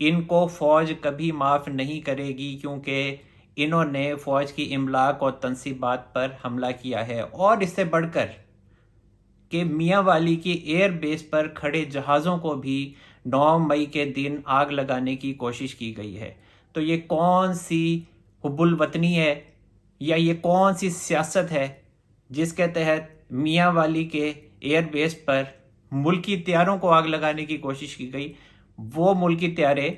ان کو فوج کبھی معاف نہیں کرے گی، کیونکہ انہوں نے فوج کی املاک اور تنصیبات پر حملہ کیا ہے، اور اس سے بڑھ کر کہ میاں والی کی ایئر بیس پر کھڑے جہازوں کو بھی 9 مئی کے دن آگ لگانے کی کوشش کی گئی ہے۔ تو یہ کون سی حب الوطنی ہے، یا یہ کون سی سیاست ہے جس کے تحت میاں والی کے ایئر بیس پر ملکی طیاروں کو آگ لگانے کی کوشش کی گئی؟ وہ ملکی طیارے،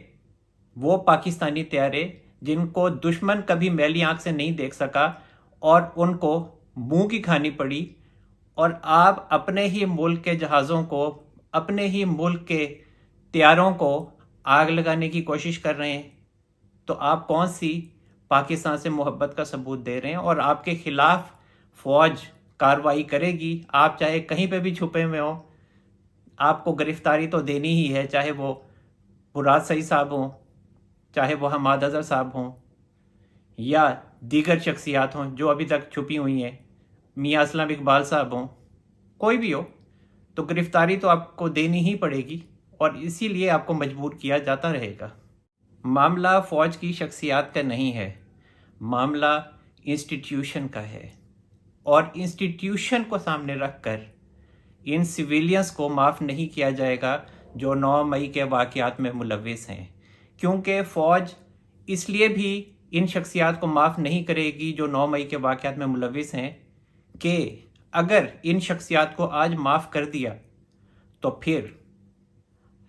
وہ پاکستانی طیارے جن کو دشمن کبھی میلی آنکھ سے نہیں دیکھ سکا اور ان کو منہ کی کھانی پڑی، اور آپ اپنے ہی ملک کے جہازوں کو، اپنے ہی ملک کے طیاروں کو آگ لگانے کی کوشش کر رہے ہیں۔ تو آپ کون سی پاکستان سے محبت کا ثبوت دے رہے ہیں؟ اور آپ کے خلاف فوج کارروائی کرے گی، آپ چاہے کہیں پہ بھی چھپے ہوئے ہوں، آپ کو گرفتاری تو دینی ہی ہے، چاہے وہ مراد سعید صاحب ہوں، چاہے وہ حماد اظہر صاحب ہوں، یا دیگر شخصیات ہوں جو ابھی تک چھپی ہوئی ہیں، میاں اسلم اقبال صاحب ہوں، کوئی بھی ہو، تو گرفتاری تو آپ کو دینی ہی پڑے گی، اور اسی لیے آپ کو مجبور کیا جاتا رہے گا۔ معاملہ فوج کی شخصیات کا نہیں ہے، معاملہ انسٹیٹیوشن کا ہے، اور انسٹیٹیوشن کو سامنے رکھ کر ان سویلینز کو معاف نہیں کیا جائے گا جو 9 مئی کے واقعات میں ملوث ہیں، کیونکہ فوج اس لیے بھی ان شخصیات کو معاف نہیں کرے گی جو 9 مئی کے واقعات میں ملوث ہیں، کہ اگر ان شخصیات کو آج معاف کر دیا تو پھر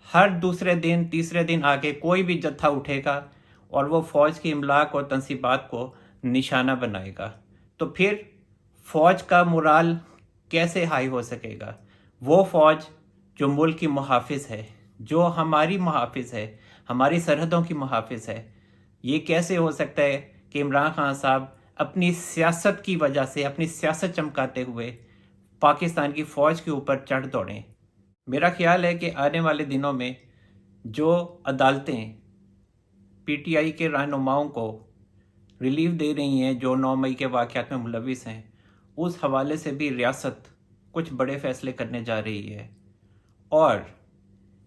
ہر دوسرے دن، تیسرے دن آگے کوئی بھی جتھا اٹھے گا اور وہ فوج کی املاک اور تنصیبات کو نشانہ بنائے گا، تو پھر فوج کا مورال کیسے ہائی ہو سکے گا؟ وہ فوج جو ملک کی محافظ ہے، جو ہماری محافظ ہے، ہماری سرحدوں کی محافظ ہے، یہ کیسے ہو سکتا ہے کہ عمران خان صاحب اپنی سیاست کی وجہ سے، اپنی سیاست چمکاتے ہوئے پاکستان کی فوج کے اوپر چڑھ دوڑیں؟ میرا خیال ہے کہ آنے والے دنوں میں جو عدالتیں پی ٹی آئی کے رہنماؤں کو ریلیف دے رہی ہیں جو 9 مئی کے واقعات میں ملوث ہیں، اس حوالے سے بھی ریاست کچھ بڑے فیصلے کرنے جا رہی ہے، اور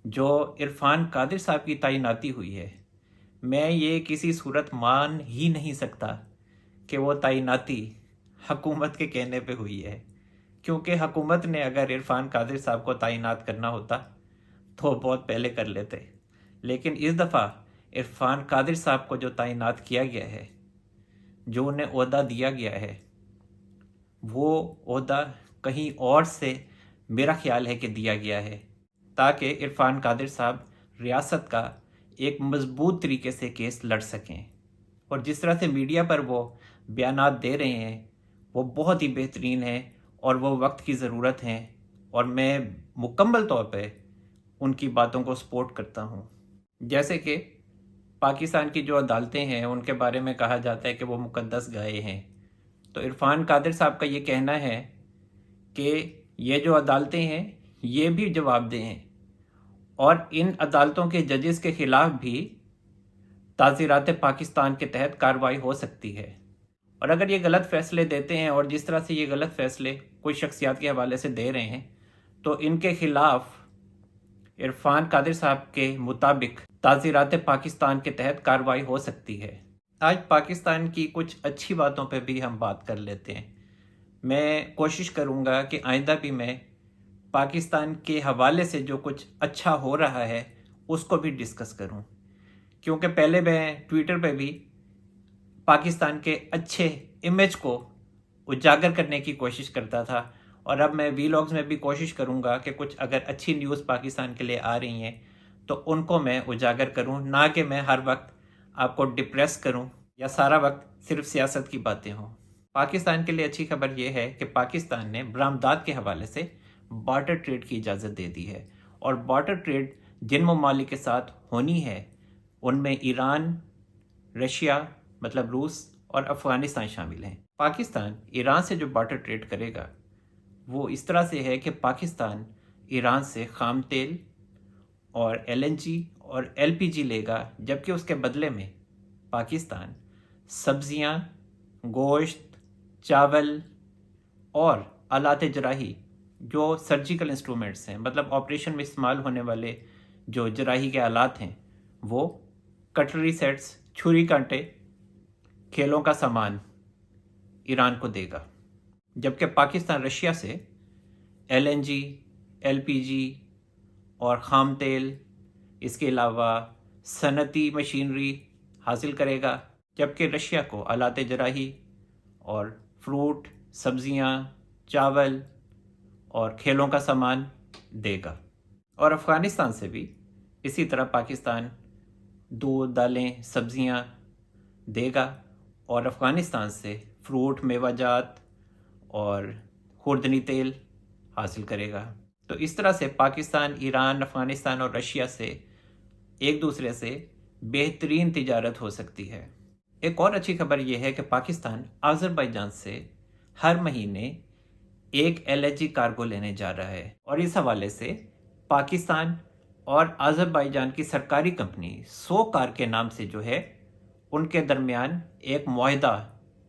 جو عرفان قادر صاحب کی تعیناتی ہوئی ہے، میں یہ کسی صورت مان ہی نہیں سکتا کہ وہ تعیناتی حکومت کے کہنے پہ ہوئی ہے، کیونکہ حکومت نے اگر عرفان قادر صاحب کو تعینات کرنا ہوتا تو بہت پہلے کر لیتے، لیکن اس دفعہ عرفان قادر صاحب کو جو تعینات کیا گیا ہے، جو انہیں عہدہ دیا گیا ہے، وہ عہدہ کہیں اور سے میرا خیال ہے کہ دیا گیا ہے تاکہ عرفان قادر صاحب ریاست کا ایک مضبوط طریقے سے کیس لڑ سکیں، اور جس طرح سے میڈیا پر وہ بیانات دے رہے ہیں وہ بہت ہی بہترین ہیں، اور وہ وقت کی ضرورت ہیں، اور میں مکمل طور پہ ان کی باتوں کو سپورٹ کرتا ہوں۔ جیسے کہ پاکستان کی جو عدالتیں ہیں ان کے بارے میں کہا جاتا ہے کہ وہ مقدس گائے ہیں، تو عرفان قادر صاحب کا یہ کہنا ہے کہ یہ جو عدالتیں ہیں یہ بھی جواب دہ ہیں، اور ان عدالتوں کے ججز کے خلاف بھی تعزیرات پاکستان کے تحت کارروائی ہو سکتی ہے، اور اگر یہ غلط فیصلے دیتے ہیں، اور جس طرح سے یہ غلط فیصلے کوئی شخصیات کے حوالے سے دے رہے ہیں، تو ان کے خلاف عرفان قادر صاحب کے مطابق تعزیرات پاکستان کے تحت کارروائی ہو سکتی ہے۔ آج پاکستان کی کچھ اچھی باتوں پہ بھی ہم بات کر لیتے ہیں۔ میں کوشش کروں گا کہ آئندہ بھی میں پاکستان کے حوالے سے جو کچھ اچھا ہو رہا ہے اس کو بھی ڈسکس کروں، کیونکہ پہلے میں ٹویٹر پہ بھی پاکستان کے اچھے امیج کو اجاگر کرنے کی کوشش کرتا تھا، اور اب میں ویلاگز میں بھی کوشش کروں گا کہ کچھ اگر اچھی نیوز پاکستان کے لیے آ رہی ہیں تو ان کو میں اجاگر کروں، نہ کہ میں ہر وقت آپ کو ڈپریس کروں یا سارا وقت صرف سیاست کی باتیں ہوں۔ پاکستان کے لیے اچھی خبر یہ ہے کہ پاکستان نے برآمدات کے حوالے سے بارٹر ٹریڈ کی اجازت دے دی ہے، اور بارٹر ٹریڈ جن ممالک کے ساتھ ہونی ہے ان میں ایران، رشیا مطلب روس، اور افغانستان شامل ہیں۔ پاکستان ایران سے جو بارٹر ٹریڈ کرے گا وہ اس طرح سے ہے کہ پاکستان ایران سے خام تیل اور LNG اور LPG لے گا، جبکہ اس کے بدلے میں پاکستان سبزیاں، گوشت، چاول اور آلات جراحی، جو سرجیکل انسٹرومنٹس ہیں، مطلب آپریشن میں استعمال ہونے والے جو جراحی کے آلات ہیں، وہ کٹلری سیٹس، چھری کانٹے، کھیلوں کا سامان ایران کو دے گا، جبکہ پاکستان رشیا سے LNG، LPG اور خام تیل، اس کے علاوہ صنعتی مشینری حاصل کرے گا، جبکہ رشیا کو آلات جراحی اور فروٹ، سبزیاں، چاول اور کھیلوں کا سامان دے گا۔ اور افغانستان سے بھی اسی طرح پاکستان دودھ، دالیں، سبزیاں دے گا اور افغانستان سے فروٹ، میوہ جات اور خوردنی تیل حاصل کرے گا۔ تو اس طرح سے پاکستان، ایران، افغانستان اور رشیا سے ایک دوسرے سے بہترین تجارت ہو سکتی ہے۔ ایک اور اچھی خبر یہ ہے کہ پاکستان آذربائیجان سے ہر مہینے ایک LNG کارگو لینے جا رہا ہے، اور اس حوالے سے پاکستان اور آذربائیجان کی سرکاری کمپنی سوکار کے نام سے جو ہے ان کے درمیان ایک معاہدہ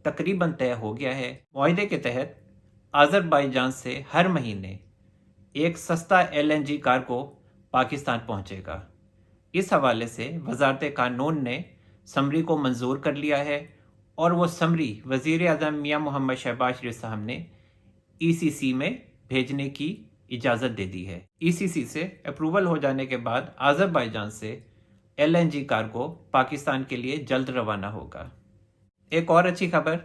تقریباً طے ہو گیا ہے۔ معاہدے کے تحت آذربائیجان سے ہر مہینے ایک سستا LNG کارگو پاکستان پہنچے گا۔ اس حوالے سے وزارت قانون نے سمری کو منظور کر لیا ہے، اور وہ سمری وزیر اعظم میاں محمد شہباز شریف صاحب نے ECC میں بھیجنے کی اجازت دے دی ہے۔ ECC سے اپروول ہو جانے کے بعد آذربائیجان سے LNG کارگو پاکستان کے لیے جلد روانہ ہوگا۔ ایک اور اچھی خبر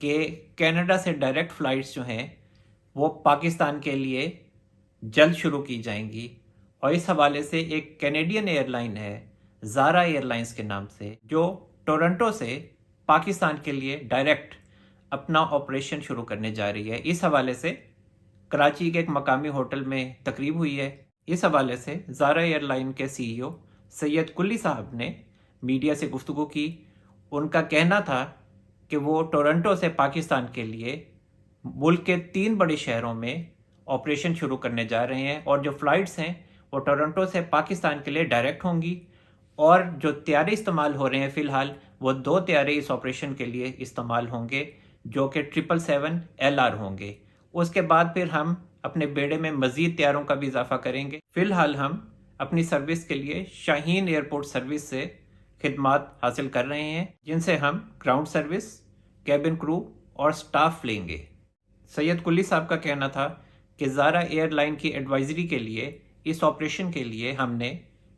کہ کینیڈا سے ڈائریکٹ فلائٹس جو ہیں وہ پاکستان کے لیے جلد شروع کی جائیں گی، اور اس حوالے سے ایک کینیڈین ایئر لائن ہے زارا ایئر لائنز کے نام سے، جو ٹورنٹو سے پاکستان کے لیے ڈائریکٹ اپنا آپریشن شروع کرنے جا رہی ہے۔ اس حوالے سے کراچی کے ایک مقامی ہوٹل میں تقریب ہوئی ہے۔ اس حوالے سے زارا ایئر لائن کے CEO سید کلی صاحب نے میڈیا سے گفتگو کی۔ ان کا کہنا تھا کہ وہ ٹورنٹو سے پاکستان کے لیے ملک کے 3 بڑے شہروں میں آپریشن شروع کرنے جا رہے ہیں، اور جو فلائٹس ہیں وہ ٹورنٹو سے پاکستان کے لیے ڈائریکٹ ہوں گی، اور جو طیارے استعمال ہو رہے ہیں فی الحال وہ 2 طیارے اس آپریشن کے لیے استعمال ہوں گے، جو کہ 777LR ہوں گے۔ اس کے بعد پھر ہم اپنے بیڑے میں مزید طیاروں کا بھی اضافہ کریں گے۔ فی الحال ہم اپنی سروس کے لیے شاہین ایئرپورٹ سروس سے خدمات حاصل کر رہے ہیں، جن سے ہم گراؤنڈ سروس، کیبن کرو اور سٹاف لیں گے۔ سید کلی صاحب کا کہنا تھا کہ زارا ایئر لائن کی ایڈوائزری کے لیے، اس آپریشن کے لیے ہم نے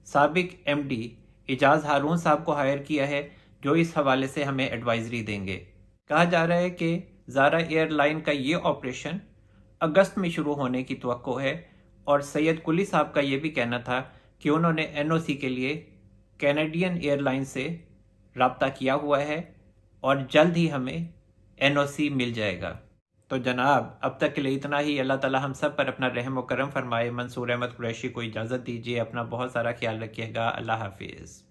سابق MD اعجاز ہارون صاحب کو ہائر کیا ہے، جو اس حوالے سے ہمیں ایڈوائزری دیں گے۔ کہا جا رہا ہے کہ زارا ایئر لائن کا یہ آپریشن اگست میں شروع ہونے کی توقع ہے، اور سید کلی صاحب کا یہ بھی کہنا تھا کہ انہوں نے NOC کے لیے کینیڈین ایئر لائن سے رابطہ کیا ہوا ہے، اور جلد ہی ہمیں NOC مل جائے گا۔ تو جناب اب تک کے لیے اتنا ہی۔ اللہ تعالی ہم سب پر اپنا رحم و کرم فرمائے۔ منصور احمد قریشی کو اجازت دیجیے، اپنا بہت سارا خیال رکھیے گا۔ اللہ حافظ۔